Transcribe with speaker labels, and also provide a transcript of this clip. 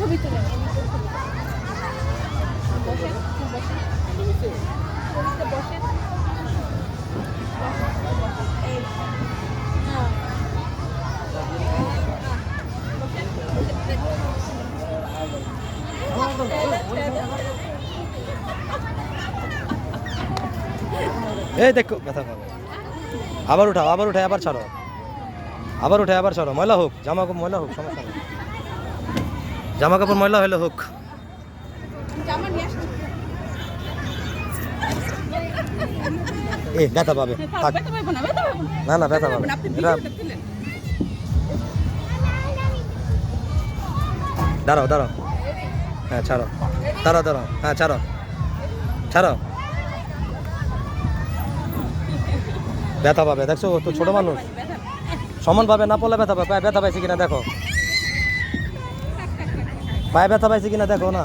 Speaker 1: ছবি তুলে বসেন বসেন
Speaker 2: এই দেখো ব্যথা পাবে। আবার উঠাও, আবার উঠে আবার ছাড়ো, আবার উঠে আবার ছাড়ো। ময়লা হোক, জামা কাপড় ময়লা হোক, সমস্যা নেই। জামা কাপড় ময়লা হলে হোক। ব্যথা পাবে, না না ব্যথা পাবে এটা। দাঁড়াও দাঁড়াও, হ্যাঁ ছাড়ো, দাঁড়াও দাঁড়াও, হ্যাঁ ছাড়ো ছাড়ো। ব্যথা পাবে, দেখছো তো ছোট মানুষ সমান পাবে না, পড়লে ব্যথা পাবে। ব্যথা পাইছে কিনা দেখো, পায়ে ব্যথা পাইছে কিনা দেখো না।